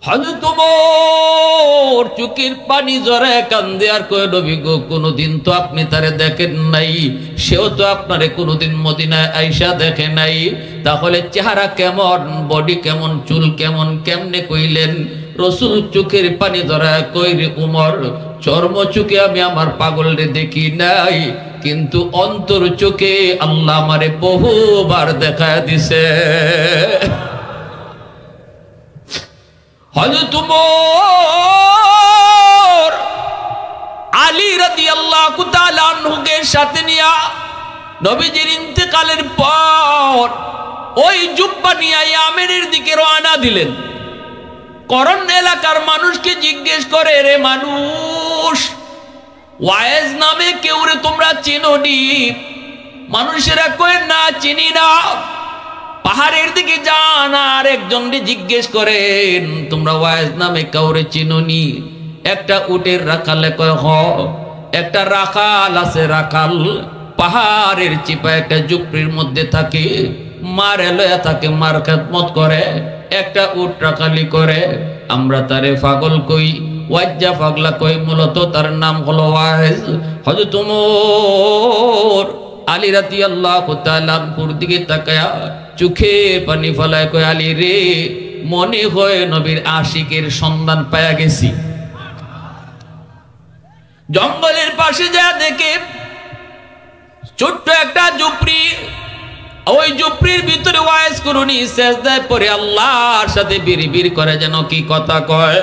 হযরত ওমর চোখের পানি জড়ায় কান্দে আর কয়, নবী গো, কোনদিন তো আপনি তারে দেখেন নাই, সেও তো আপনারে কোনদিন মদিনায় আইসা দেখে নাই, তাহলে চেহারা কেমন, বডি কেমন, চুল কেমন, কেমনে কইলেন? রসুল চোখের পানি জড়ায় কই, রে উমর, চর্ম চোখে আমি আমার পাগলরে দেখি নাই, কিন্তু অন্তর চোখে আল্লাহ আমারে বহুবার দেখায় দিছে। হযরত ওমর আলী রাদিয়াল্লাহু তাআলা আনহুকে সাথে নিয়া নবীজির ইন্তেকালের পর ওই জুব্বা নিয়ে ইয়ামেনের দিকে রওনা দিলেন। করণ এলাকার মানুষকে জিজ্ঞেস করে, রে মানুষ, ওয়াইজ নামে কেউ রে তোমরা চিনোনি? মানুষেরা কয়, না, চিনি না। পাহাড়ের দিকে যান আর একজনকে জিজ্ঞেস করেন, তোমরা ওয়াইজ নামে কাউরে চিনোনি? একটা উটের রাখালে কয়, হ। একটা রাখাল আছে, রাখাল পাহাড়ের চিপা একটা ঝুপড়ির মধ্যে থাকে, মারে লয়া থাকে, মার খেদমত করে, একটা উট রাখালি করে, আমরা তারে পাগল কই, ওয়াজ্জা পাগলা কই, মূলত তার নাম হলো ওয়াইজ। হযরত ওমর আলী রাদিয়াল্লাহু তাআলা আনহুর দিকে তাকায়া চোখে পানি ফলায় কয়, আলী রে, মনে হয় নবীর আশিকের সন্ধান পায়া গেছি। জঙ্গলের পাশে যা দেখে ছোট্ট একটা ঝুপড়ি, ওই ঝুপড়ির ভিতরে ওয়াইজ করুনি সেজদায় পড়ে আল্লাহর সাথে বিড়বিড় করে, যেন কি কথা কয়।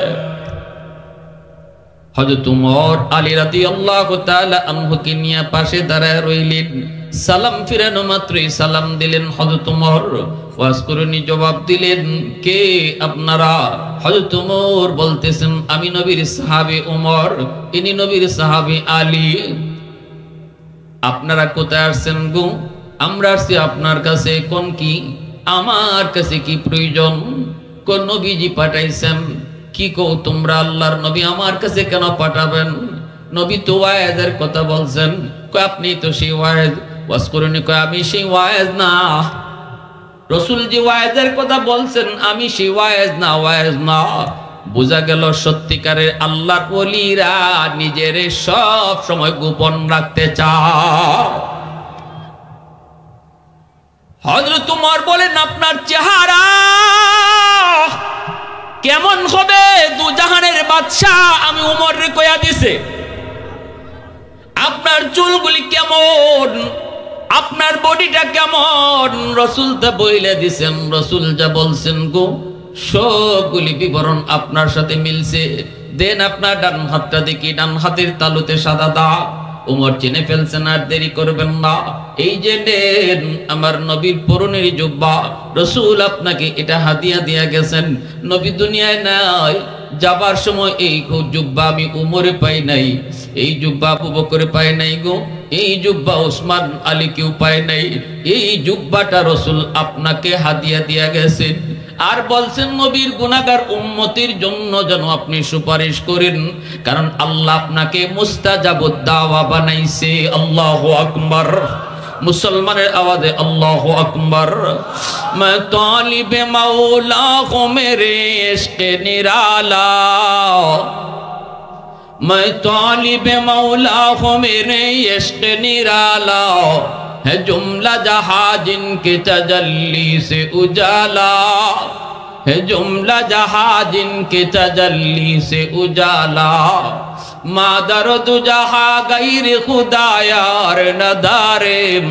হযরত ওমর আলী রাদিয়াল্লাহু তাআলা আনহুকে নিয়ে পাশে দাঁড়ায় রইলেন। সালাম ফিরানো মাত্রই সালাম দিলেন হযরত ওমর, ওয়াজ করুনি জবাব দিলেন, কে আপনারা? হযরত ওমর বলতেছেন, আমি নবীর সাহাবী ওমর, ইনি নবীর সাহাবী আলী। আপনারা কোথায় আসছেন গো? আমরা আসছি আপনার কাছে। কোন কি? আমার কাছে কি প্রয়োজন? কোন নবীজি পাঠাইছেন? কি কও তোমরা? আল্লাহর নবী আমার কাছে কেন পাঠাবেন? নবী তো ওয়াইজের কথা বলছেন। কয়, আপনি তো সেই ওয়াইজ। ওয়াজ করুনি কয়, আমি সেই ওয়াইজ না। রসুল যে ওয়াইজের কথা বলছেন, আমি সেই ওয়াইজ না, ওয়াইজ না। বোঝা গেল সত্যিকারের আল্লাহর ওলিরা নিজের সব সময় গোপন রাখতে চায়। হযরত ওমর বলেন, আপনার চেহারা কেমন হবে? দুজাহানের বাদশা আমি ওমরে কয়া দিছে। আপনার চুলগুলি কেমন? আপনার বডিটা কেমন? রসুল তা বইলে দিছেন। রসুল যা বলছেন গো, সবগুলি বিবরণ আপনার সাথে মিলছে। দেন আপনার ডান হাতটা দেখি, ডান হাতের তালুতে সাদা দাগ। ওমর চিনে ফেলছেন, আর দেরি করবেন না। এই যে নেন আমার নবীর পরনের জুব্বা, রসুল আপনাকে এটা হাদিয়া দিয়া গেছেন। নবী দুনিয়ায় নাই, যাবার সময় এই জুব্বা আমি উমরে পাই নাই, এই জুব্বা আবু বকরে পাই নাই গো, এই জুব্বা ওসমান আলী কেউ পায় নাই। এই জুব্বাটা রসুল আপনাকে হাদিয়া দিয়া গেছেন। আর বলছেন নবীর গুনাহগার উম্মতের জন্য যেন আপনি সুপারিশ করেন, কারণ আল্লাহ আপনাকে মুস্তাজাবুদ দাওয়া বানাইছে। আল্লাহু আকবার। মুসলমানের আওয়াজে আল্লাহু আকবার। मैं तालिब मौला को मेरे इश्क निराला, मैं तालिब मौला को मेरे इश्क निराला, है जुमला जहां जिनके तजल्ली से उजाला, है जुमला जहां जिनके तजल्ली से उजाला, मादर दु जहां गैर खुदा यार नदारेम,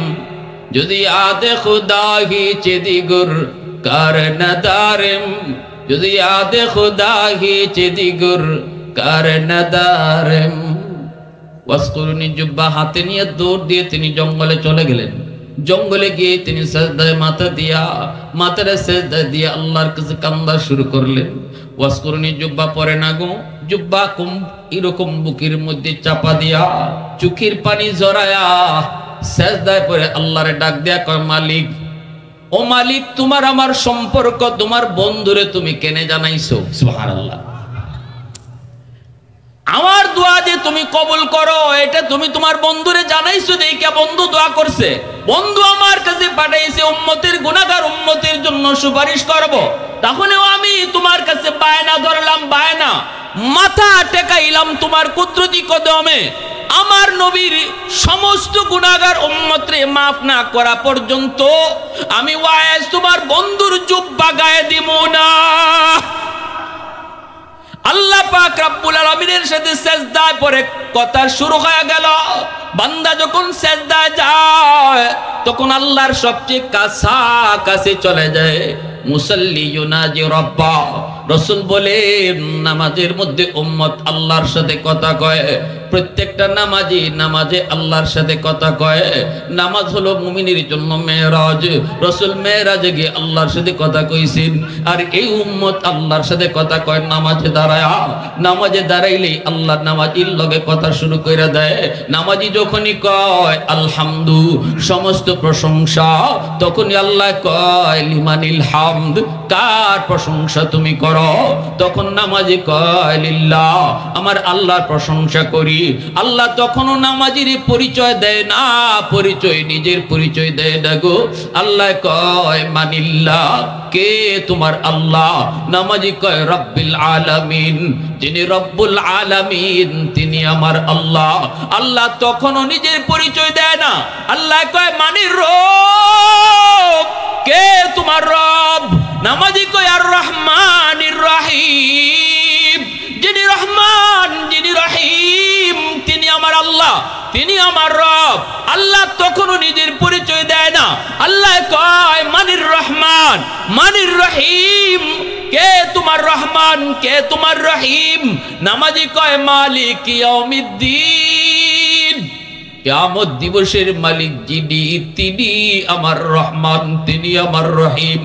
যদি আদে খুদাহি চেদিগুর কার নদারেম, যদি আদে খুদাহি চেদিগুর কার নদারেম। ওয়াসকুরুনি জুব্বা হাতে নিয়ে দৌড় দিয়ে তিনি জঙ্গলে চলে গেলেন। জঙ্গলে গিয়ে তিনি সাজদায় মাথায় সাজদা দিয়ে আল্লাহর কাছে কান্দা শুরু করলেন। ওয়াসকুরুনি জুব্বা পরে না গো, জুব্বা এরকম বুকের মধ্যে চাপা দিয়া চোখের পানি জড়ায়া সেজদায় পড়ে আল্লাহরে ডাক দেয়া কয়, মালিক, ও মালিক, তোমার আমার সম্পর্ক তোমার বন্ধুরে তুমি কেনে জানাইছো? সুবহানাল্লাহ। আমার দোয়া যে তুমি কবুল করো, এটা তুমি তোমার বন্ধুরে জানাইছো। দেখে বন্ধু দোয়া করছে, বন্ধু আমার কাছে পাঠাইছে উম্মতের গুনাহগার উম্মতের জন্য সুপারিশ করব। তাহলেও আমি তোমার কাছে বায়না ধরলাম, বায়না মাথা টেকাইলাম তোমার কুদরতি কদমে, আমার নবীর সমস্ত গুনাহগার উম্মতরে মাফ না করা পর্যন্ত আমি ওয়াইস তোমার বন্ধুর জুব্বা গায়ে দিব না। আল্লাহ পাক রব্বুল আলামিনের সাথে সিজদায় পড়ে কথা শুরু হয়ে গেল। বান্দা যখন সিজদায় যায় তখন আল্লাহর সবচেয়ে কাছাকাছি চলে যায়। মুসাল্লি ইউনাজি রাব্বা, রাসূল বলেন নামাজের মধ্যে উম্মত আল্লাহর সাথে কথা কয়, প্রত্যেকটা নামাজি নামাজে আল্লাহর সাথে কথা কয়। নামাজ হলো মুমিনের জন্য মেরাজ, রাসূল মেরাজে গিয়ে আল্লাহর সাথে কথা কইছেন। আর এই উম্মত আল্লাহর সাথে কথা কয় নামাজে দাঁড়ায়। নামাজে দাঁড়াইলে আল্লাহ নামাজির লগে কথা শুরু করে দেয়। নামাজি যখনই কয় আলহামদু, সমস্ত প্রশংসা, তখনই আল্লাহ কয় লিমানিল হামদ, কার প্রশংসা তুমি করো? তখন নামাজি কয় লিল্লাহ, আমার আল্লাহর প্রশংসা করি। আল্লাহ তখনও নামাজির পরিচয় দেয় না, পরিচয় নিজের পরিচয় দেয় না গো। আল্লাহ কয় মানিল্লাহ, কে তোমার আল্লাহ? নামাজি কয় রব্বিল আলামিন, যিনি রব্বুল আলামিন তিনি আমার আল্লাহ। আল্লাহ তখনও নিজের পরিচয় দেয় না। আল্লাহ কয় মানির রব, কে তোমার রব? নামাজি কয় আর রহমানির রহিম, যিনি রহমান যিনি রহিম তিনি আমার আল্লাহ, তিনি আমার রব। আল্লাহ তখনও নিজের পরিচয় দেয় না। আল্লাহ কয় মানির রহমান মানির রহিম, কে তোমার রহমান কে তোমার রহিম? নামাজি কয় মালিক ইয়াউমিদ্দিন, কিয়ামত দিবসের মালিক যিনি তিনি আমার রহমান, তিনি আমার রহিম।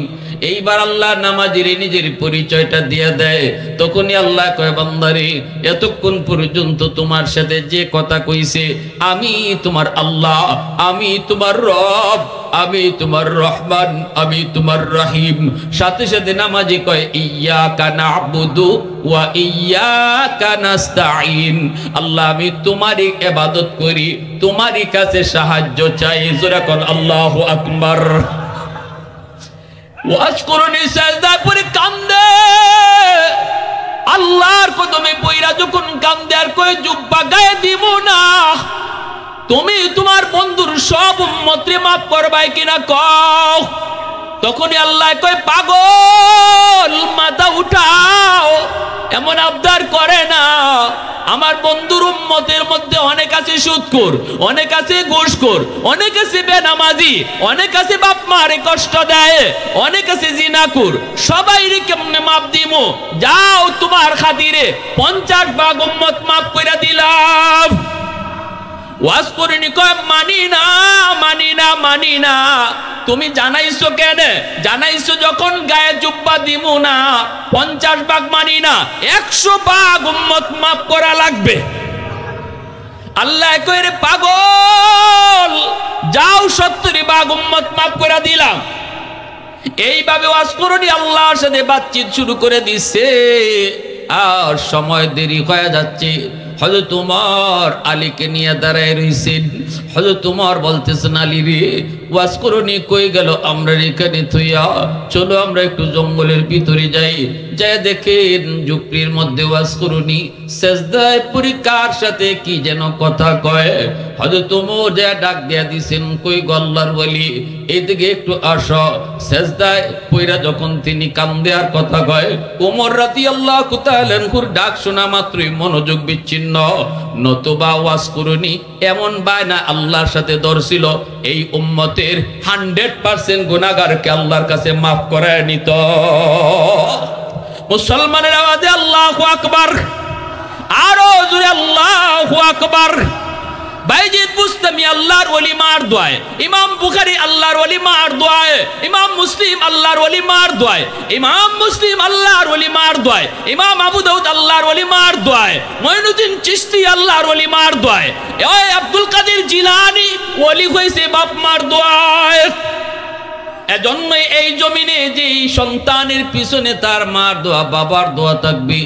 এইবার আল্লাহ নামাজির নিজের পরিচয়টা দিয়ে দেয়। তখনই আল্লাহ কয় বান্দারে, এতক্ষণ পর্যন্ত তোমার সাথে যে কথা কইছে আমি তোমার আল্লাহ, আমি তোমার রব, আমি তোমার রহমান, আমি তোমার রহিম। সাথে সাথে নামাজি কয় ইয়্যাকা না'বুদু ওয়া ইয়্যাকা নাস্তাঈন, আল্লাহ আমি তোমারই ইবাদত করি, তোমারই কাছে সাহায্য চাই। জোরে কোন আল্লাহু আকবার। ওয়াজ করুনি সাজদায় পড়ে কান্দে, আল্লাহর কদমে পইরা যখন কান্দে আর কয় জুব্বা গায়ে দিব না, তুমি তোমার বন্ধুর সব উম্মতরে মাফ করবাই কিনা কও? তখনই আল্লাহ কয় পাগল, মাথা উঠাও, এমন আবদার করে না। আমার বন্ধুর উম্মতের মধ্যে অনেক আছে সুদখোর, অনেক আছে ঘুষখোর, অনেক আছে বেনামাজি, অনেক আছে বাপ মারে কষ্ট দেয়, অনেক আছে জিনাকুর। সবাইরে কেমনে মাপ দিমু? যাও তোমার খাতিরে 50 ভাগ উম্মত মাফ কইরা দিলাম। ওয়াজ করিনি কয় মানি না মানি না মানি না। তুমি জানাইছো কেন? জানাইছো যখন গায়ে জুব্বা দিমু না, 50 ভাগ মানি না, 100 ভাগ উম্মত মাফ করা লাগবে। আল্লাহ কয় রে পাগল, যাও 70 ভাগ উম্মত মাফ করে দিলাম। এইভাবে ওয়াজ করিনি আল্লাহর সাথে বাতচিত শুরু করে দিছে। আর সময় দেরি হয়ে যাচ্ছে। হযরত উমর আলীকে নিয়ে দাঁড়ায় রইছেন। হযরত উমর বলতেছেন আলী রে, ওয়াজ করনি কই গেল? আমরা এখানে থইয়া চলো আমরা একটু জঙ্গলের ভিতরে যাই। যায় দেখেন ঝুপড়ির মধ্যে ওয়াজ করনি সেজদায় পড়ে কার সাথে কি যেন কথা কয়। হযরত উমর যা ডাক দিয়া দিছেন, কই গল্লার বলি এইদিকে একটু আসো। সেজদায় পইরা যখন তিনি কান্দে আর কথা কয়, উমর রাদিয়াল্লাহু তাআলা আনহুর ডাক শোনা মাত্রই মনোযোগ বিচ্ছিন্ন। নতুবা ওয়াজ করনি এমন বায়না আল্লাহর সাথে ধরছিল, এই উম্মতের 100% গুনাহগারকে আল্লাহর কাছে মাফ করে নিত। মুসলমানের আওয়াজে আল্লাহু আকবার, আরো জোরে আল্লাহু আকবার। বাইজিদ বুস্তামি আল্লাহর ওলি মার দোয়ায়, ইমাম বুখারী আল্লাহর ওলি মার দোয়ায়, ইমাম মুসলিম আল্লাহর ওলি মার দোয়ায়, ইমাম মুসলিম আল্লাহর ওলি মার দোয়ায়, ইমাম আবু দাউদ আল্লাহর ওলি মার দোয়ায়, মঈনুদ্দিন চিশতি আল্লাহর ওলি মার দোয়ায়, ওই আব্দুল কাদের জিলানী ওলি হইছে বাপ মার দোয়ায়। এজন্য এই জমিনে যে সন্তানের পিছনে তার মার দোয়া বাবার দোয়া থাকবে,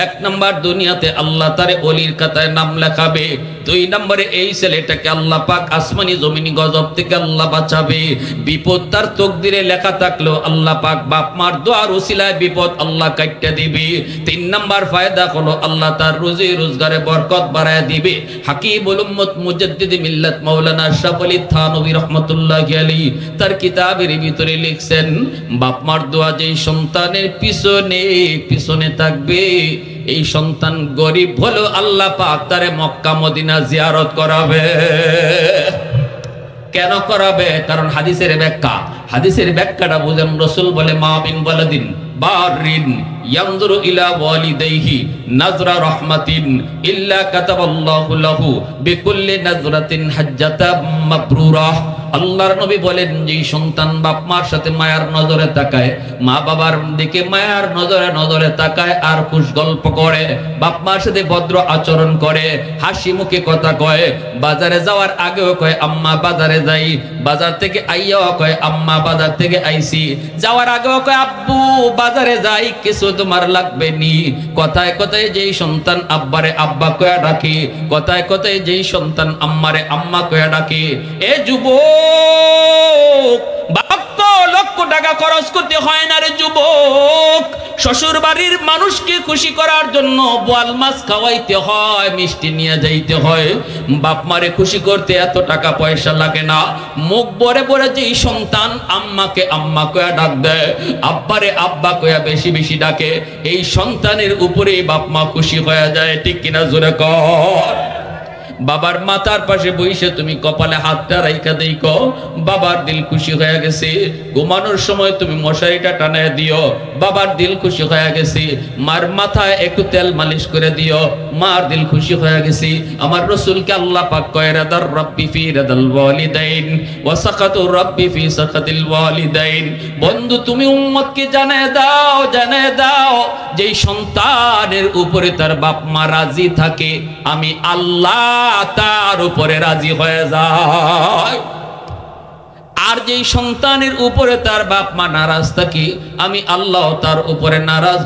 1 নাম্বার দুনিয়াতে আল্লাহ তারে ওলির খাতায় নাম লেখাবে। দুই নম্বরে এই ছেলেটাকে আল্লাহ পাক আসমানি জমিনি গজব থেকে আল্লাহ বাঁচাবে। বিপদ তার তকদিরে লেখা থাকলেও আল্লাহ পাক বাপ মার দোয়ার উসিলায় বিপদ আল্লাহ কাটতে দিবে। তিন নম্বর ফায়দা হলো আল্লাহ তার রুজি রোজগারে বরকত বাড়ায় দিবে। হাকিমুল উম্মত মুজাদ্দিদ মিল্লাত মাওলানা আশরাফ আলী থানভী রাহমাতুল্লাহি আলাইহি তার কিতাবের ভিতরে লিখছেন, বাপ মার দোয়া যেই সন্তানের পিছনে থাকবে, এই সন্তান গরিব হলো আল্লাহ পাক তারে মক্কা মদিনা জিয়ারত করাবে। কেন করাবে? কারণ হাদিসের ব্যাখ্যাটা বুঝেন। রাসূল বলে, মা বিন ওয়ালাদিন বারিন ইয়ানজুরু ইলা ওয়ালিদাইহি নাজরা রাহমাতিন ইল্লা কাতাবাল্লাহু লাহু বিকুল্লি নাজরাতিন হাজ্জাতাম মাবরুরা। আল্লাহর নবী বলেন, যে সন্তান বাপ মার সাথে মায়ার নজরে তাকায়, মা বাবার দিকে মায়ার নজরে তাকায় আর খুশ গল্প করে, বাপ মার সাথে ভদ্র আচরণ করে, হাসি মুখে কথা কয়, বাজারে যাওয়ার আগেও কয় আম্মা বাজারে যাই, বাজার থেকে আইয়াও কয় আম্মা বাজার থেকে আইছি, যাওয়ার আগেও কয় আব্বু বাজারে যাই, কিছু তোমার লাগবে নি। কথায় কথায় যেই সন্তান আব্বারে আব্বা কয়া ডাকে, কথায় কথায় যেই সন্তান আম্মারে আম্মা কয়া ডাকে, এ যুবক বাপ তো লক্ষ টাকা খরচ করতে হয় না রে যুবক। শ্বশুর বাড়ির মানুষকে খুশি করার জন্য বোয়াল মাছ খাওয়াইতে হয়, মিষ্টি নিয়ে যাইতে হয়। বাপ মারে খুশি করতে এত টাকা পয়সা লাগে না। মুখ ভরে ভরে যেই সন্তান আম্মাকে আম্মা কয়া ডাক দেয়, আব্বারে আব্বা কয়া বেশি বেশি ডাকে, এই সন্তানের উপরে বাপ মা খুশি হয়ে যায়। ঠিক কিনা জোরে কর। বাবার মাথার পাশে বইসে তুমি কপালে হাতটা রাইখা দেইকো, বাবার দিল খুশি হয়ে গেছে। ঘুমানোর সময় তুমি মশারিটা টানায় দিও, বাবার দিল খুশি হয়ে গেছে। মার মাথায় একটু তেল মালিশ করে দিও, মার দিল খুশি হয়ে গেছে। আমার রাসূলকে আল্লাহ পাক কয়, রাদার রাব্বি ফি রাদাল ওয়ালিদাইন ওয়া সাকাতু রাব্বি ফি সাকাতিল ওয়ালিদাইন। বন্ধু তুমি উম্মতকে জানায় দাও যেই সন্তানের উপরে তার বাপ মা রাজি থাকে, আমি আল্লাহ তার উপরে রাজি হয়ে যায়। আর যেই সন্তানের উপরে তার বাপ মা নারাজ থাকে, আমি আল্লাহ তার উপরে নারাজ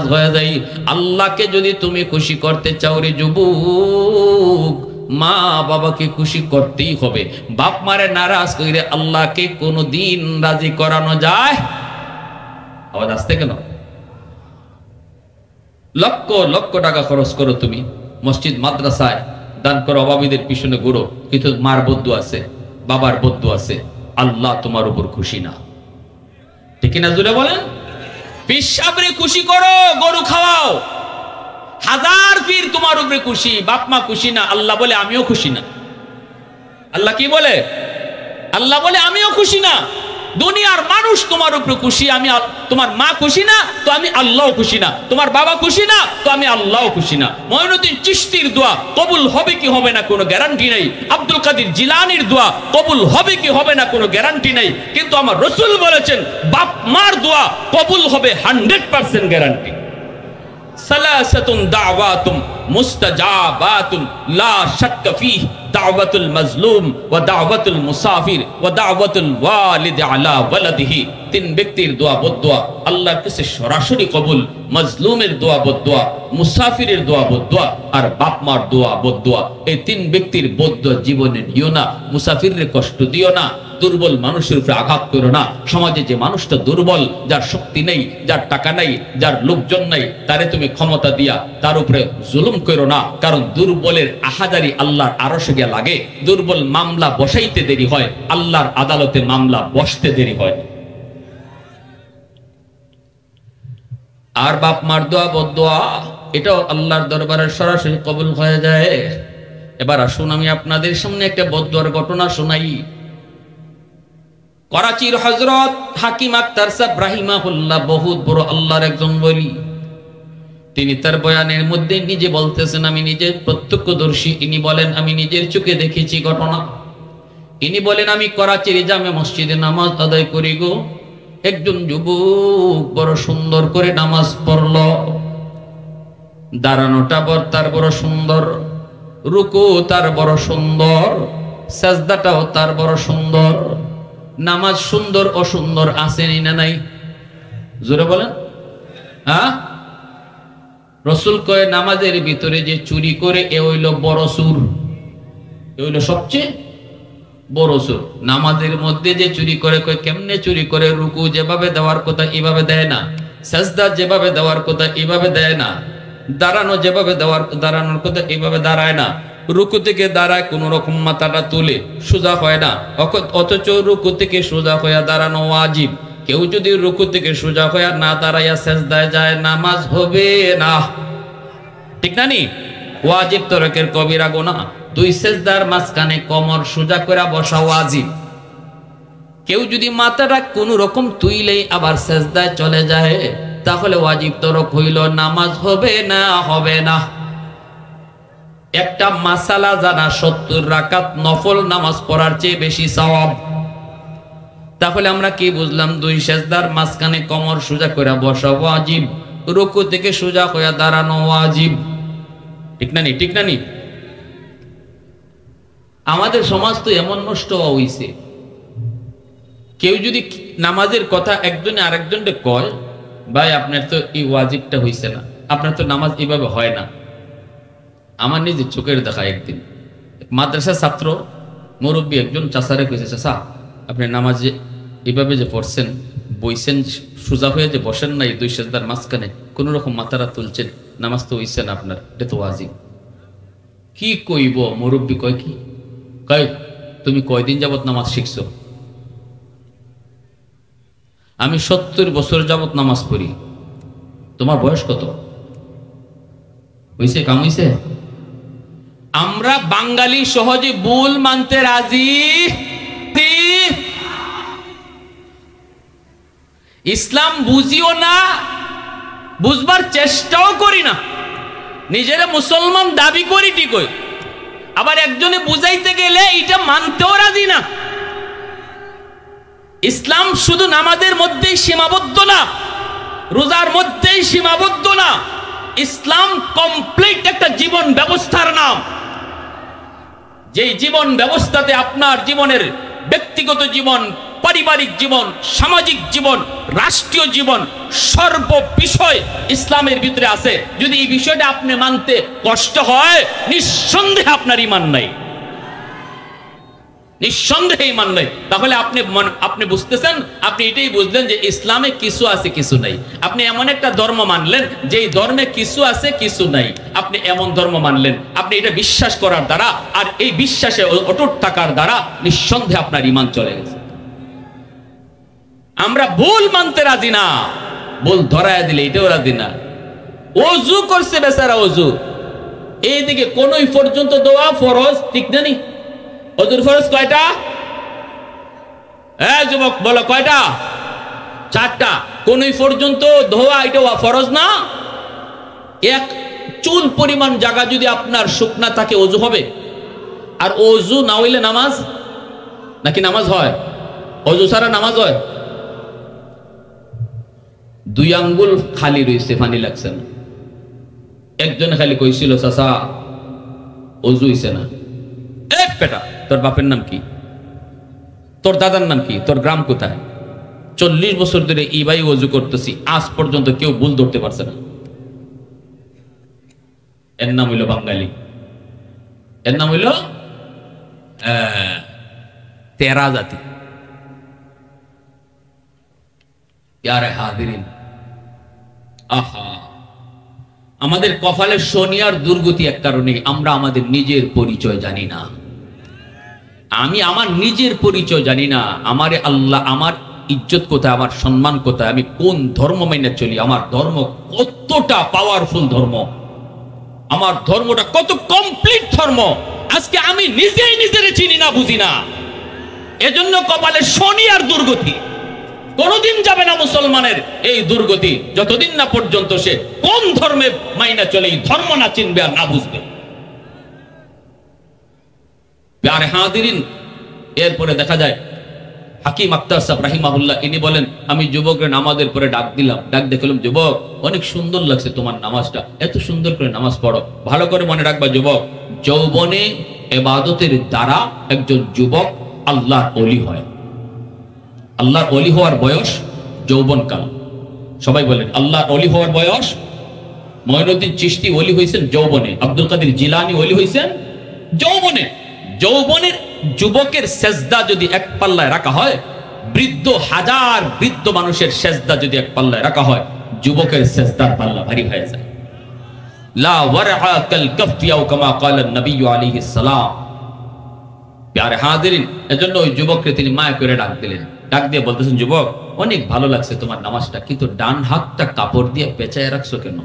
হয়ে যাই। আল্লাহকে যদি তুমি খুশি করতে চাও রে যুবক, মা বাবাকে খুশি করতেই হবে। বাপ মারে নারাজ কইরে আল্লাহকে কোনোদিন রাজি করানো যায়? আওয়াজ আসতে কেন? লক্ষ লক্ষ টাকা খরচ করো তুমি, মসজিদ মাদ্রাসায় দান করো, অভাবীদের পিছনে ঘুরো, কিন্তু মার বদ্দু আছে, বাবার বদ্দু আছে, আল্লাহ তোমার উপর খুশি না। ঠিক না জুড়ে বলেন? পিসাবরে খুশি করো, গরু খাওয়াও, হাজার পীর তোমার উপরে খুশি, বাপ মা খুশি না। আল্লাহ বলে আমিও খুশি না। আল্লাহ কি বলে? আল্লাহ বলে আমিও খুশি না। দুনিয়ার মানুষ তোমার উপরে খুশি, আমি তোমার মা খুশি না তো আমি আল্লাহ খুশি না, তোমার বাবা খুশি না তো আমি আল্লাহ খুশি না। মঈনুদ্দিন চিশতির দোয়া কবুল হবে কি হবে না কোনো গ্যারান্টি নেই। আব্দুল কাদের জিলানির দোয়া কবুল হবে কি হবে না কোনো গ্যারান্টি নেই। কিন্তু আমার রাসূল বলেছেন বাপ মার দোয়া কবুল হবে 100% গ্যারান্টি। সালাসাতুন দাওয়াতুম মুস্তাজাবাতুন লা শাক্কা ফীহি দাওয়াতুল মাজলুম ওয়া দাওয়াতুল মুসাফির ওয়া দাওয়াতুল ওয়ালিদ আলা ওয়ালাদিহি। তিন ব্যক্তির দোয়া বদদোয়া আল্লাহর কাছে সরাসরি কবুল। মাজলুমের দোয়া বদদোয়া, মুসাফিরের দোয়া বদদোয়া, আর বাপ মার দোয়া বদদোয়া। এই তিন ব্যক্তির বদদোয়া জীবনে নিও না। মুসাফিরের কষ্ট দিও না, দুর্বল মানুষের উপরে আঘাত করো না। সমাজে যে মানুষটা দুর্বল, যার শক্তি নেই, যার টাকা নেই, যার লোকজন নেই, তারে তুমি ক্ষমতা দিয়া তার উপরে জুলুম করো না। কারণ দুর্বলের আহাজারি আল্লাহর আরশে গিয়ে লাগে। দুর্বল মামলা বসাইতে দেরি হয়, আল্লাহর আদালতে মামলা বসতে দেরি হয়। আর বাপ মার দোয়া বদদোয়া এটাও আল্লাহর দরবারে সরাসরি কবুল হয়ে যায়। এবার আসুন আমি আপনাদের সামনে একটা বদদোয়ার ঘটনা শোনাই। করাচির হযরত হাকিম আক্তার সাহেব রাহিমাহুল্লাহ বহুত বড় আল্লাহর একজন ওলি। তিনি তার বয়ানের মধ্যে নিজে বলতেছেন, আমি নিজে প্রত্যক্ষদর্শী। ইনি বলেন আমি নিজের চোখে দেখেছি ঘটনা। ইনি বলেন আমি করাচির জামে মসজিদে নামাজ আদায় করি গো। একজন যুবক বড় সুন্দর করে নামাজ পড়ল। দাঁড়ানোটা তার বড় সুন্দর, রুকু তার বড় সুন্দর, সাজদাটাও তার বড় সুন্দর। নামাজ সুন্দর অসুন্দর আসেনি না নাই? জোরে বলেন। হ্যাঁ, রাসূল কয় নামাজের ভিতরে যে চুরি করে এ হইল বড় চুর। এ হলো সবচেয়ে বড় চোর। নামাজের মধ্যে যে চুরি করে, কেমনে চুরি করে? রুকু যেভাবে দেওয়ার কথা এভাবে দেয় না, সাজদা যেভাবে দেওয়ার কথা এভাবে দেয় না, দাঁড়ানো যেভাবে দাঁড়ানোর কথা এভাবে দাঁড়ায় না, রুকু থেকে দাঁড়ায় কোন রকম মাথাটা তুলে সোজা হয় না, অথচ রুকু থেকে সোজা হইয়া দাঁড়ানো ওয়াজিব। কেউ যদি রুকু থেকে সোজা হইয়া না দাঁড়াইয়া সাজদায় যায়, নামাজ হবে না। ঠিক না নি? ওয়াজিব তরকের কবিরা গুনাহ। দুই সেজদার মাঝখানে কমর সোজা করে বসা ওয়াজিব। কেউ যদি মাথাটা কোন রকম তুইলেই আবার সেজদায় চলে যায়, তাহলে ওয়াজিব তরক হইল, নামাজ হবে না, হবে না। একটা মাসালা জানা 70 রাকাত নফল নামাজ পড়ার চেয়ে বেশি সওয়াব। তাহলে আমরা কি বুঝলাম? দুই সেজদার মাঝখানে কমর সোজা করে বসা ওয়াজিব, রুকু থেকে সোজা হয়ে দাঁড়ানো ওয়াজিব। ঠিক না নি? ঠিক না নি? আমাদের সমাজ তো এমন নষ্ট হইছে, কেউ যদি নামাজের কথা একজনে আরেকজনকে কয়, ভাই আপনার তো এই ওয়াজিবটা হইছে না, আপনার তো নামাজ এইভাবে হয় না। আমার নিজে চোখের দেখা একদিন মাদ্রাসার ছাত্র মুরব্বী একজন চাচারে কইছে, চাচা আপনি নামাজে এইভাবে যে পড়ছেন, বইছেন সোজা হয়ে যে বসেন নাই দুই সেজদার মাঝখানে, কোন রকম মাথারা তুলছেন, নামাজ তো হইছে না আপনার, এটা তো ওয়াজিব। কি কইব? মুরব্বী কয় কি, কয় তুমি কয়দিন যাবত নামাজ শিখছো? আমি 70 বছর যাবত নামাজ পড়ি। তোমার বয়স কত? হইছে? কাম হইছে? আমরা বাঙালি সহজে ভুল মানতে রাজি। ইসলাম বুঝিও না, বুঝবার চেষ্টাও করি না, নিজেরা মুসলমান দাবি করি ঠিকই, আবার একজনে বুঝাইতে গেলে এটা মানতেও রাজি না। ইসলাম শুধু নামাজের মধ্যেই সীমাবদ্ধ না, রোজার মধ্যেই সীমাবদ্ধ না। ইসলাম কমপ্লিট একটা জীবন ব্যবস্থার নাম, যেই জীবন ব্যবস্থাতে আপনার জীবনের ব্যক্তিগত জীবন, পারিবারিক জীবন, সামাজিক জীবন, রাষ্ট্রীয় জীবন, সর্ব বিষয় ইসলামের ভিতরে আছে। যদি এই বিষয়টা আপনি মানতে কষ্ট হয়, নিঃসন্দেহে আপনার ঈমান নাই, নিঃসন্দেহে ঈমান নাই। তাহলে আপনি বুঝতেছেন, আপনি এটাই বুঝলেন যে ইসলামে কিছু আছে কিছু নাই। আপনি এমন একটা ধর্ম মানলেন যেই ধর্মে কিছু আছে কিছু নাই, আপনি এমন ধর্ম মানলেন। আপনি এটা বিশ্বাস করার দ্বারা আর এই বিশ্বাসে অটুট থাকার দ্বারা নিঃসন্দেহে আপনার ঈমান চলে গেছে। আমরা ভুল মানতে রাজি না, ভুল ধরায় দিলে এটাও রাজি না। ওযু করছে বেচারা, ওযু এইদিকে কোনই পর্যন্ত দোয়া ফরজ, ঠিক জানি ওযুর ফরজ কয়টা? যুবক বলো কয়টা? 4টা। কোনই পর্যন্ত ধোয়া এটা ফরজ না। এক চুল পরিমাণ জায়গা যদি আপনার শুকনা থাকে ওযু হবে, আর ওযু না হইলে নামাজ নাকি নামাজ হয়? ওযু ছাড়া নামাজ হয়? 2 আঙ্গুল খালি রয়েছে, পানি লাগছে না। একজন খালি কইছিল, চাচা ওযু হইছে না। বেটা তোর বাপের নাম কি? তোর দাদার নাম কি? তোর গ্রাম কোথায়? 40 বছর ধরে এই ভাই ওযু করতেছি, আজ পর্যন্ত কেউ ভুল ধরতে পারছে না। এর নাম হইল বাঙালি, এর নাম হইল তেরা জাতি। ইয়ারে হাজিরিন, আহা, আমাদের কপালের শনি আর দুর্গতি এক কারণে, আমরা আমাদের নিজের পরিচয় জানি না। আমি আমার নিজের পরিচয় জানি না। আমারে আল্লাহ, আমার ইজ্জত কোথায়, আমার সম্মান কোথায়, আমি কোন ধর্ম মেনে চলি, আমার ধর্ম কতটা পাওয়ারফুল ধর্ম, আমার ধর্মটা কত কমপ্লিট ধর্ম, আজকে আমি নিজেই নিজের চিনি না, বুঝি না। এজন্য কপালে শনি আর দুর্গতি। কোনদিন যাবে না মুসলমানের এই দুর্গতি, যতদিন না পর্যন্ত সে কোন ধর্মে মাইনা চলে, এই ধর্ম না চিনবে আর না বুঝবে। প্যারে হাজিরিন, এরপরে দেখা যায় হাকিম আক্তার সাহেব রাহিমাহুল্লাহ, ইনি বলেন, আমি যুবকরা নামাজের পরে ডাক দিলাম, ডাক দেখলাম, যুবক অনেক সুন্দর লাগছে তোমার নামাজটা, এত সুন্দর করে নামাজ পড়ো। ভালো করে মনে রাখবা যুবক, যৌবনে ইবাদতের দ্বারা একজন যুবক আল্লাহর ওলি হয়। আল্লাহর ওলি হওয়ার বয়স যৌবনকাল। সবাই বলেন আল্লাহর ওলি হওয়ার বয়স। মঈনুদ্দিন চিশতি ওলি হয়েছেন যৌবনে, আব্দুল কাদের জিলানী ওলি হয়েছেন যৌবনে। যৌবনের যুবকের সেজদা যদি এক পাল্লায় রাখা হয়, বৃদ্ধ হাজার বৃদ্ধ মানুষের সেজদা যদি এক পাল্লায় রাখা হয়, যুবকের সেজদার পাল্লা ভারী হয়ে যায়। লা ওয়ারআ কাল কাফি আও কামা ক্বালা নবী আলাইহিস সালাম। প্যারে হাজিরিন, এজন্য ওই যুবককে তিনি মায়া করে ডাক দিলেন। ডাক দিয়ে বলতেছেন, যুবক, অনেক ভালো লাগছে তোমার নামাজটা, কিন্তু ডান হাতটা কাপড় দিয়ে পেঁচায় রাখছো কেন?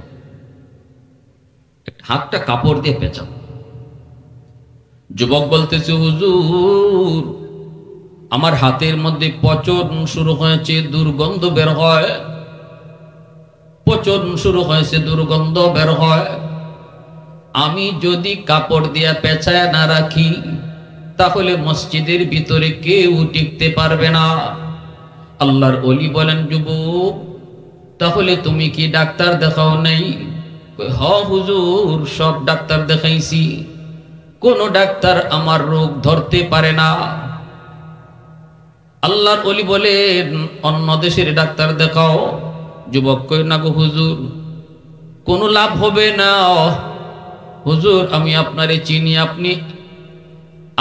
হাতটা কাপড় দিয়ে পেঁচাও। যুবক বলতেছে, হুজুর, আমার হাতের মধ্যে পচন শুরু হয়েছে, দুর্গন্ধ বের হয়, পচন শুরু হয়েছে, দুর্গন্ধ বের হয়। আমি যদি কাপড় দিয়া পেঁচায় না রাখি, তাহলে মসজিদের ভিতরে কেউ টিকতে পারবে না। আল্লাহর ওলি বলেন, যুবক, তাহলে তুমি কি ডাক্তার দেখাও নাই? হ হুজুর, সব ডাক্তার দেখাইছি, কোন ডাক্তার আমার রোগ ধরতে পারে না। আল্লাহর ওলি বলেন, অন্য দেশের ডাক্তার দেখাও। যুবক কই, না গো হুজুর, কোনো লাভ হবে না। হুজুর, আমি আপনারে চিনি,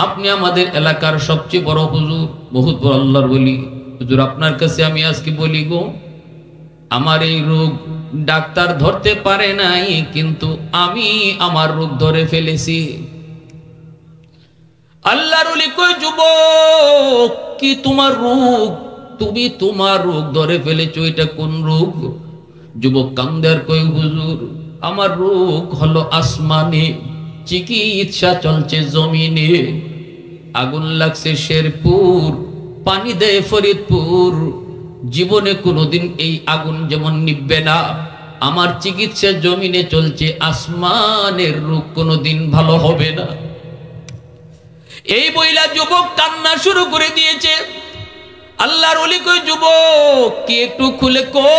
আপনি আমাদের এলাকার সবচেয়ে বড় হুজুর, বহুত বড় আল্লাহর ওলি। হুজুর, আপনার কাছে আমি আজকে বলি গো, আমার এই রোগ ডাক্তার ধরতে পারে নাই, কিন্তু আমি আমার রোগ ধরে ফেলেছি। আল্লাহর ওলি কই, যুবক, কি তোমার রোগ? তুমি তোমার রোগ ধরে ফেলেছো, এটা কোন রোগ? যুবক কান্দার কই, হুজুর, আমার রোগ হলো আসমানে, চিকিৎসা চলছে জমিনে। আগুন লাগছে শেরপুর, পানি দেয় ফরিদপুর, জীবনে কোনোদিন এই আগুন যেমন নিববে না, আমার চিকিৎসা জমিনে চলছে, আসমানের রোগ কোনোদিন ভালো হবে না। এই বইলা যুবক কান্না শুরু করে দিয়েছে। আল্লাহর ওলি কই, যুবক, কি একটু খুলে কো।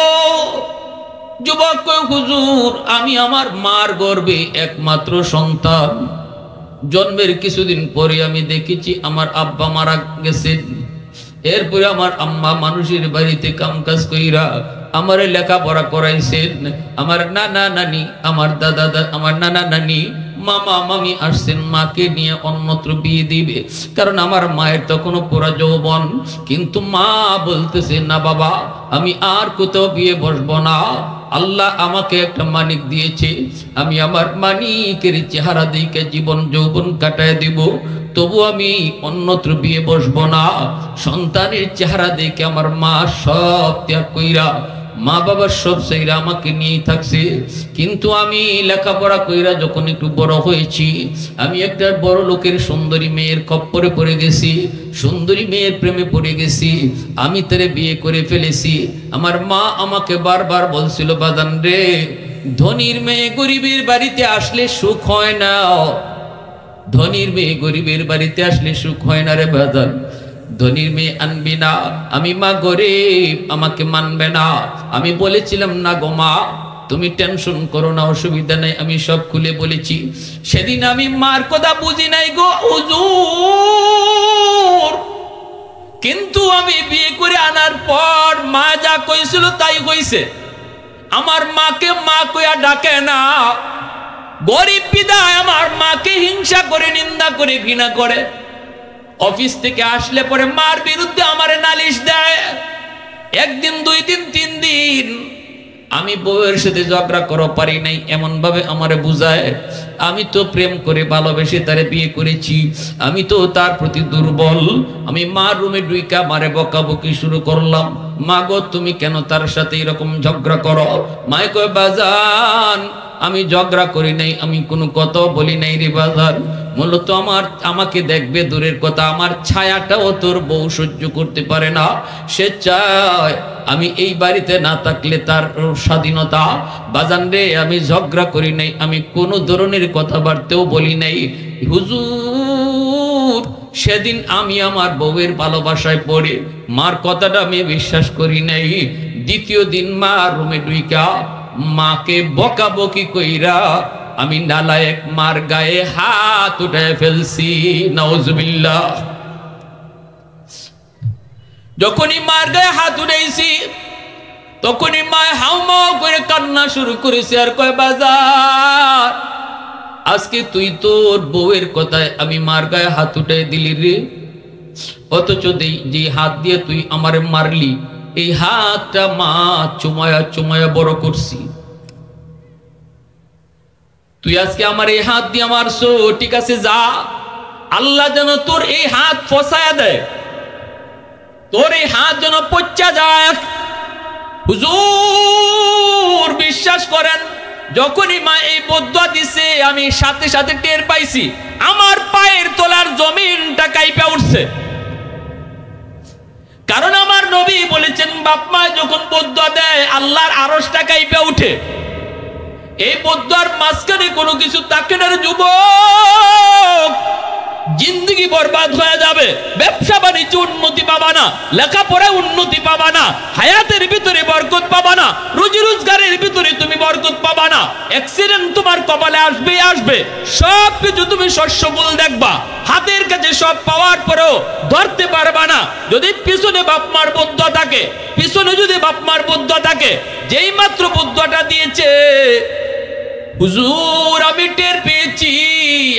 যুবক কই, হুজুর, আমি আমার মার গর্ভে একমাত্র সন্তান, জন্মের কিছুদিন পরে আমি দেখেছি আমার আব্বা মারা গেছেন। এরপরে আমার আম্মা মানুষের বাড়িতে কামকাজ কইরা আমারে লেখাপড়া করাইছেন। আমার নানা নানি, আমার দাদা, আমার নানা নানি, মামা মামি আসছেন মাকে নিয়ে অন্যত্র বিয়ে দিবে, কারণ আমার মায়ের তখনও পুরা যৌবন। কিন্তু মা বলতেছে, না বাবা, আমি আর কোথাও বিয়ে বসবো না। আল্লাহ আমাকে একটা মানিক দিয়েছে, আমি আমার মানিকের চেহারা দিকে জীবন যৌবন কাটায় দিব, তবু আমি অন্যত্র বিয়ে বসবো না। সন্তানের চেহারা দেখে আমার মা সব ত্যাগ কইরা, মা বাবার সব সেইরা আমাকে নিয়েই থাকছে। কিন্তু আমি লেখাপড়া কইরা যখন একটু বড় হয়েছি, আমি একটা বড় লোকের সুন্দরী মেয়ের খপ্পরে পড়ে গেছি, সুন্দরী মেয়ের প্রেমে পড়ে গেছি, আমি তারে বিয়ে করে ফেলেছি। আমার মা আমাকে বারবার বলছিল, বাজান রে, ধনীর মেয়ে গরিবের বাড়িতে আসলে সুখ হয় না, ধনীর মেয়ে গরিবের বাড়িতে আসলে সুখ হয় না রে বাজান, ধনীর মেয়ে আনবি না। আমি মা গরিব, আমাকে মানবে না। আমি বলেছিলাম, না গো মা, তুমি টেনশন করো না, অসুবিধা নাই, আমি সব খুলে বলেছি। সেদিন আমি মার কথা বুঝি নাই গো হুজুর, কিন্তু আমি বিয়ে করে আনার পর মা যা কইছিল তাই কইছে। আমার মাকে মা কইয়া ডাকে না, গরিব বিদায় আমার মাকে হিংসা করে, নিন্দা করে, ঘৃণা করে। অফিস থেকে আসলে পরে মার বিরুদ্ধে আমারে নালিশ দেয়। একদিন, 2 দিন, 3 দিন আমি বউয়ের সাথে ঝগড়া করো পারি নাই, এমন ভাবে আমারে বুঝায়। আমি তো প্রেম করে ভালোবেসে তারে বিয়ে করেছি, আমি তো তার প্রতি দুর্বল। আমি মার রুমে ঢুইকা মারে বকাবকি শুরু করলাম, মা গো, তুমি কেন তার সাথে এরকম ঝগড়া করো? মায়ে কয়, বাজান, আমি ঝগড়া করি নাই, আমি কোনো কথা বলি নাই রে বাজান। মূলত আমাকে দেখবে দূরের কথা, আমার ছায়াটাও তোর বউ সহ্য করতে পারে না। সে চায় আমি এই বাড়িতে না থাকলে তার স্বাধীনতা। বাজান রে, আমি ঝগড়া করি নাই, আমি কোনো ধরনের কথাবার্তাও বলি নাই হুজুর। সেদিন আমি আমার বউয়ের ভালোবাসায় পড়ে মার কথাটা আমি বিশ্বাস করি নাই। দ্বিতীয় দিন মা রুমে ঢুইকা মাকে বকাবকি কইরা আমি নালায়েক মার গায়ে হাত উঠায় ফেলছি, নাউজুবিল্লাহ। যখনই মার গায়ে হাত উঠাইছি, তখনই মা হাউমাউ করে কান্না শুরু করেছে, আর কয়, বাজার, আজকে তুই তোর বউয়ের কথায় আমি মার গায়ে হাত উঠাই দিলি রে, অথচ যে হাত দিয়ে তুই আমারে মারলি এই হাতটা মা চুমায়া চুমায়া বড় করছি। তুই আজকে আমার এই হাত দিয়ে মারছো, ঠিক আছে যা, আল্লাহ যেন তোর এই হাত ফসায়া দেয়, তোর এই হাত যেন পচা যায়। হুজুর বিশ্বাস করেন, যখনই মা এই বদুয়া দিছে আমি সাথে সাথে টের পাইছি আমার পায়ের তলার জমিনটা কাঁপে উঠছে। কারণ আমার নবী বলেছেন বাপ মা যখন বদুয়া দেয় আল্লাহর আরশটা কাঁপে উঠে। এই বদুয়ার মাঝখানে কোনো কিছু থাকে না যুবক, জিন্দগি বরবাদ হয়ে যাবে, ব্যবসা বাণিজ্য উন্নতি পাবা না, লেখাপড়ায় উন্নতি পাবা না, হায়াতের ভিতরে বরকত পাবা না, রুজি রোজগারের ভিতরে তুমি বরকত পাবা না, অ্যাক্সিডেন্ট তোমার কপালে আসবে আসবে, সব কিছু তুমি শস্যমূল দেখবা, হাতের কাছে সব পাওয়ার পরেও ধরতে পারবা না। যদি পিছনে বাপমার বদুয়া থাকে, পিছনে যদি বাপমার বদুয়া থাকে, যেই মাত্র বদুয়াটা দিয়েছে হুজুর আমি টের পেয়েছি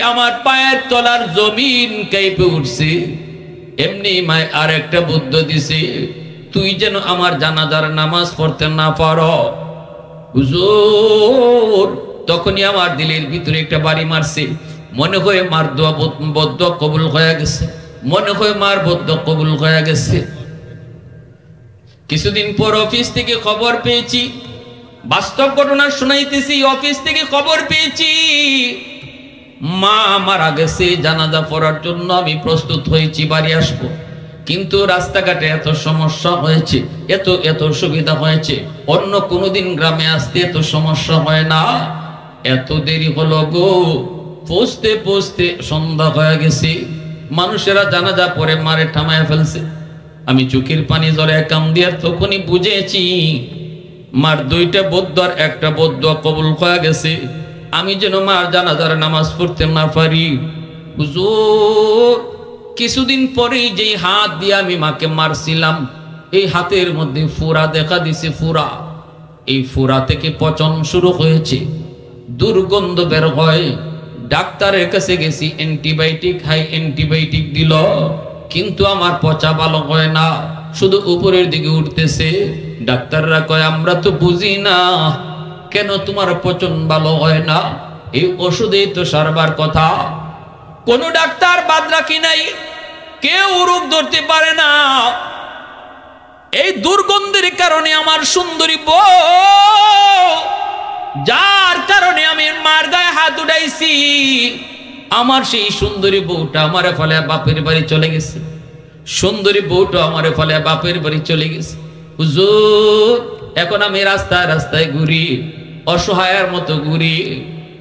আমার পায়ের তলার জমিন কাঁপে উঠছে, এমনি মায় আর একটা বুদ্ধ দিছে, তুই যেন আমার জানাজার নামাজ পড়তে না পারো। হুজুর তখনই আমার দিলের ভিতরে একটা বাড়ি মারছে, মনে হয় মার দোয়া বদুয়া কবুল হয়ে গেছে, মনে হয় মার বদুয়া কবুল হয়ে গেছে। কিছুদিন পর অফিস থেকে খবর পেয়েছি, বাস্তব ঘটনা শুনাইতেছি, অফিস থেকে খবর পেয়েছি মা মারা গেছে, জানাজা পড়ার জন্য আমি প্রস্তুত হয়েছি, বাড়ি আসবো, কিন্তু রাস্তাঘাটে এত সমস্যা হয়েছে, এত সুবিধা হয়েছে, অন্য কোনোদিন গ্রামে আসতে এত সমস্যা হয় না, এত দেরি হলো গো, পৌঁছতে পৌঁছতে সন্ধ্যা হয়ে গেছে, মানুষেরা জানাজা পড়ে মারে থামায় ফেলছে। আমি চোখের পানি জলে কাম দিয়ে তখনই বুঝেছি মার দুইটা বদুয়ার একটা বদুয়া কবুল হয়ে গেছে, আমি যেন মার জানাজার নামাজ পড়তে না পারি। হুজুর কিছুদিন পরেই যেই হাত দিয়ে আমি মাকে মারছিলাম এই হাতের মধ্যে ফোড়া দেখা দিছে, ফোড়া, এই ফোড়া থেকে পচন শুরু হয়েছে, দুর্গন্ধ বের হয়, ডাক্তারের কাছে গেছি, অ্যান্টিবায়োটিক হাই অ্যান্টিবায়োটিক দিল, কিন্তু আমার পচা ভালো হয় না, শুধু উপরের দিকে উঠতেছে। ডাক্তাররা কয় আমরা তো বুঝি না কেন তোমার পচন ভালো হয় না, এই ওষুধেই তো সারবার কথা। কোন ডাক্তার বাদ রাখি নাই, কেউ রোগ ধরতে পারে না। এই দুর্গন্ধের কারণে আমার সুন্দরী বউ, যার কারণে আমি মার গায়ে হাত উঠাইছি, আমার সেই সুন্দরী বউটা আমারে ফলে বাপের বাড়ি চলে গেছে, সুন্দরী বউটা আমারে ফলে বাপের বাড়ি চলে গেছে। হুজুর এখন আমি রাস্তায় রাস্তায় ঘুরি, অসহায়ের মতো ঘুরি,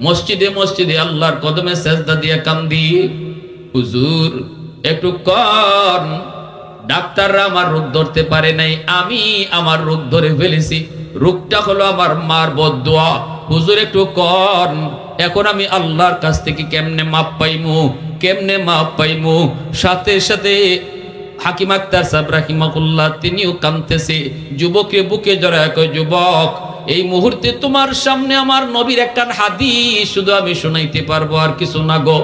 মসজিদে মসজিদে আল্লাহর কদমে সেজদা দিয়ে কান্দি। হুজুর একটু কন, ডাক্তাররা আমার রোগ ধরতে পারে নাই, আমি আমার রোগ ধরে ফেলেছি, রোগটা হলো আমার মার বদদুয়া। হুজুর একটু কন, এখন আমি আল্লাহর কাছ থেকে কেমনে মাপ পাইমু, কেমনে মাপ পাইমু। সাথে সাথে হাকিম আক্তার সাহেব রাহিমাহুল্লাহ তিনিও কাঁদতেছে, যুবককে বুকে জড়ায় কয় যুবক এই মুহূর্তে তোমার সামনে আমার নবীর একটা হাদিস শুধু আমি শুনাইতে পারবো, আর কিছু না গো।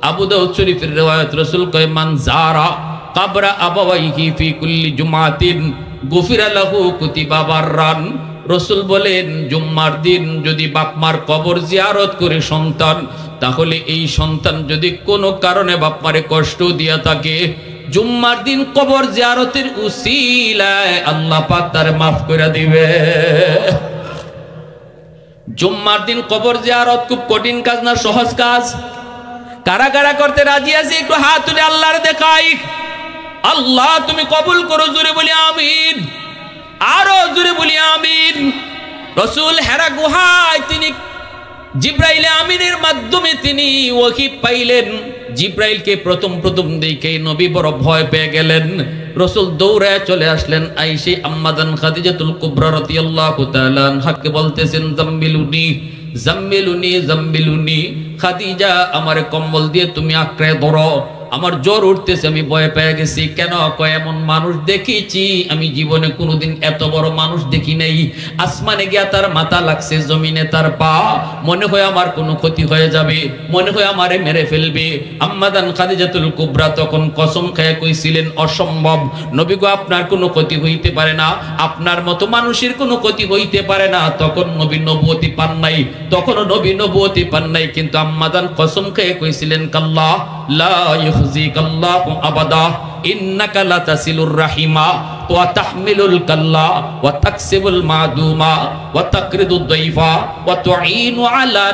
আবু দাউদ শরীফের রিওয়ায়াত, রাসূল কয় মান যারা কাবরা আবাওয়াইহি ফি কুল্লি জুমাতিন গুফিরা লাহু কুতিবা বাররান। রাসূল বলেন জুম্মার দিন যদি বাপ মার কবর জিয়ারত করে সন্তান, তাহলে এই সন্তান যদি কোনো কারণে বাপ মারে কষ্ট দিয়া থাকে, জুম্মার দিন কবর জিয়ারতের উসিলায় আল্লাহ পাক তারে মাফ করে দিবে। জুম্মার দিন কবর জিয়ারত খুব কঠিন কাজ না, সহজ কাজ। কারা কারা করতে রাজি আছে একটু হাত তুলে আল্লাহর দেখাই। আল্লাহ তুমি কবুল করো, জোরে বলি আমিন, আরো জোরে বলি আমিন। রাসূল হেরা গুহায় তিনি জিব্রাইল আমিনের মাধ্যমে তিনি ওহী পাইলেন। জিব্রাইলকে প্রথম দেখে নবী বড় ভয় পেয়ে গেলেন। রাসূল দৌড়ায় চলে আসলেন, আয়েশা আম্মাদান খাদিজাতুল কুবরা রাদিয়াল্লাহু তাআলা আনহাকে বলতেছেন জাম্মিলুনি জাম্মিলুনি জাম্মিলুনি, খাদিজা আমার কম্বল দিয়ে তুমি আঁকড়ে ধরো, আমার জ্বর উঠতেছে, আমি ভয় পেয়ে গেছি। কেন? কয় এমন মানুষ দেখেছি আমি জীবনে কোনোদিন এত বড় মানুষ দেখি নাই। আসমানে গিয়া তার মাথা লাগছে, জমিনে তার পা। মনে হয় আমার কোনো ক্ষতি হয়ে যাবে, মনে হয় আমারে মেরে ফেলবে। আম্মাদান খাদিজাতুল কুবরা তখন কসম খেয়ে কইছিলেন অসম্ভব নবী গো, আপনার কোনো ক্ষতি হইতে পারে না, আপনার মতো মানুষের কোনো ক্ষতি হইতে পারে না। তখন নবী নবুয়তি পান নাই, তখনও নবী নবুয়তি পান নাই, কিন্তু আম্মাদান কসম খেয়ে কইছিলেন কাল্লা লা ইউখজিকাল্লাহু আবাদা ইন্নাকা লাতাসিলুর রাহিমা ওয়া তাহমিলুল কাল্লা ওয়া তাকসিবুল মাদুমা ওয়া তাকরিদুদ দাইফা ওয়া তুঈনু আলা